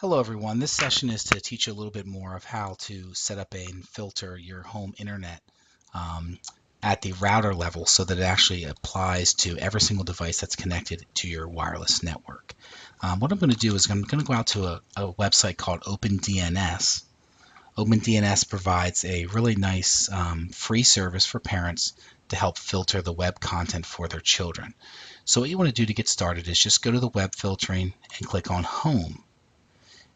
Hello everyone. This session is to teach you a little bit more of how to set up and filter your home internet um, at the router level so that it actually applies to every single device that's connected to your wireless network. What I'm going to do is I'm going to go out to a website called OpenDNS. OpenDNS provides a really nice free service for parents to help filter the web content for their children. So what you want to do to get started is just go to the web filtering and click on Home.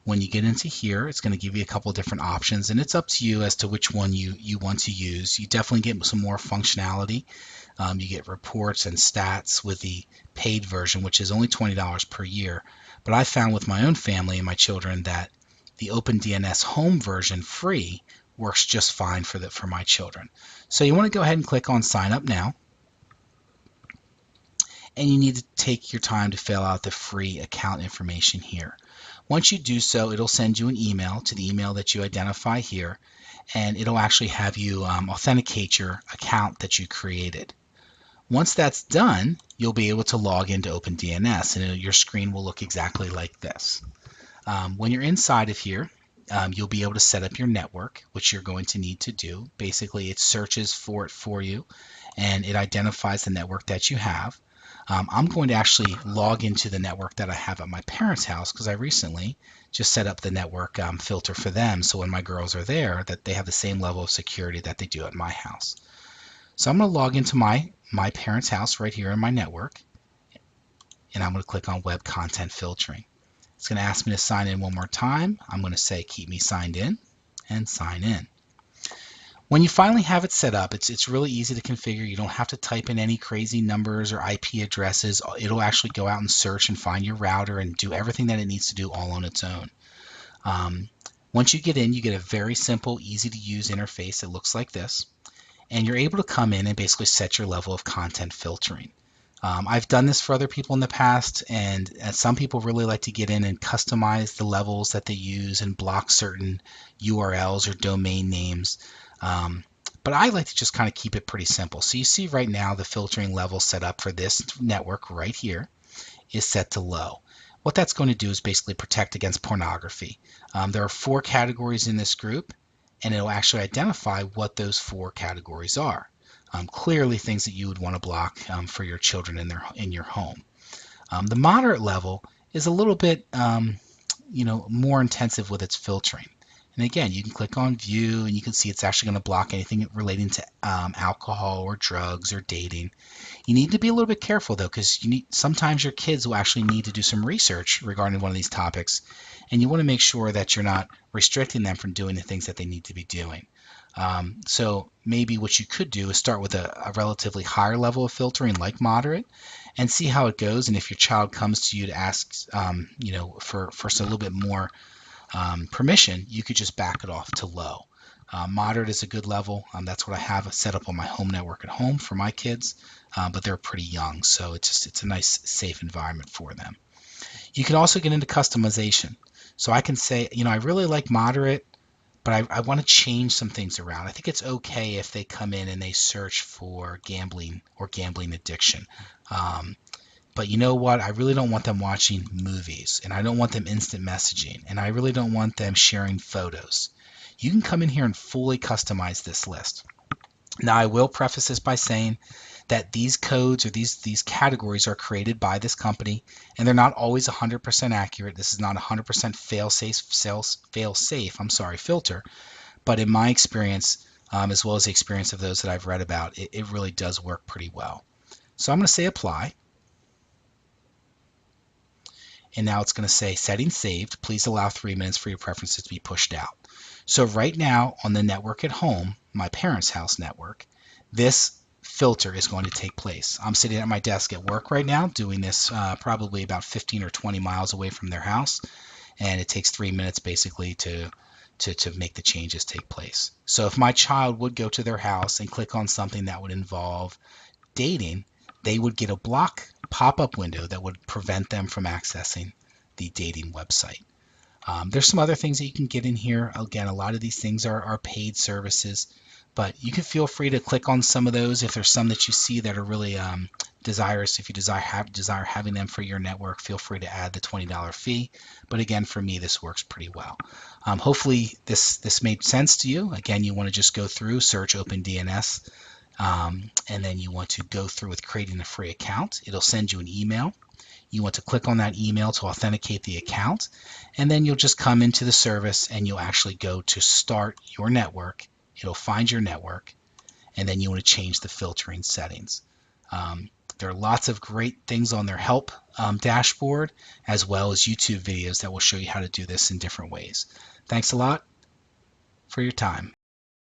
When you get into here, it's going to give you a couple of different options, and it's up to you as to which one you want to use. You definitely get some more functionality. You get reports and stats with the paid version, which is only $20 per year. But I found with my own family and my children that the OpenDNS home version free works just fine for my children. So you want to go ahead and click on sign up now, and you need to take your time to fill out the free account information here. Once you do so, it'll send you an email to the email that you identify here, and it'll actually have you authenticate your account that you created. Once that's done, you'll be able to log into OpenDNS, and your screen will look exactly like this. When you're inside of here, you'll be able to set up your network, which you're going to need to do. Basically, it searches for it for you, and it identifies the network that you have. I'm going to actually log into the network that I have at my parents' house because I recently just set up the network filter for them, so when my girls are there, that they have the same level of security that they do at my house. So I'm going to log into my parents' house right here in my network, and I'm going to click on Web Content Filtering. It's going to ask me to sign in one more time. I'm going to say keep me signed in and sign in. When you finally have it set up, it's really easy to configure. You don't have to type in any crazy numbers or IP addresses. It'll actually go out and search and find your router and do everything that it needs to do all on its own. Once you get in, you get a very simple, easy to use interface. It looks like this. And you're able to come in and basically set your level of content filtering. I've done this for other people in the past, and some people really like to get in and customize the levels that they use and block certain URLs or domain names. But I like to just kind of keep it pretty simple. So you see right now the filtering level set up for this network right here is set to low. What that's going to do is basically protect against pornography. There are 4 categories in this group, and it'll actually identify what those 4 categories are. Clearly things that you would want to block for your children in your home. The moderate level is a little bit more intensive with its filtering. And again, you can click on view and you can see it's actually going to block anything relating to alcohol or drugs or dating. You need to be a little bit careful though, because sometimes your kids will actually need to do some research regarding one of these topics, and you want to make sure that you're not restricting them from doing the things that they need to be doing. So maybe what you could do is start with a relatively higher level of filtering like moderate and see how it goes. And if your child comes to you to ask for a little bit more permission, you could just back it off to low. Moderate is a good level. That's what I have set up on my home network at home for my kids, but they're pretty young, so it's a nice, safe environment for them. You can also get into customization. So I can say, I really like moderate, but I want to change some things around. I think it's okay if they come in and they search for gambling or gambling addiction. But you know what? I really don't want them watching movies, and I don't want them instant messaging, and I really don't want them sharing photos. You can come in here and fully customize this list. Now, I will preface this by saying that these codes or these categories are created by this company, and they're not always 100% accurate. This is not 100% fail-safe filter, but in my experience, as well as the experience of those that I've read about, it really does work pretty well. So I'm going to say apply. And now it's going to say settings saved. Please allow 3 minutes for your preferences to be pushed out. So right now on the network at home, my parents' house network, this filter is going to take place. I'm sitting at my desk at work right now doing this probably about 15 or 20 miles away from their house, and it takes 3 minutes basically to make the changes take place. So if my child would go to their house and click on something that would involve dating, they would get a block pop-up window that would prevent them from accessing the dating website. There's some other things that you can get in here. Again, a lot of these things are paid services, but you can feel free to click on some of those if there's some that you see that are really If you desire having them for your network, feel free to add the $20 fee. But again, for me, this works pretty well. Hopefully this made sense to you. Again, you want to just go through, search OpenDNS, and then you want to go through with creating a free account. It'll send you an email. You want to click on that email to authenticate the account, and then you'll just come into the service and you'll actually go to start your network. It'll find your network, and then you want to change the filtering settings. There are lots of great things on their help dashboard, as well as YouTube videos that will show you how to do this in different ways. Thanks a lot for your time.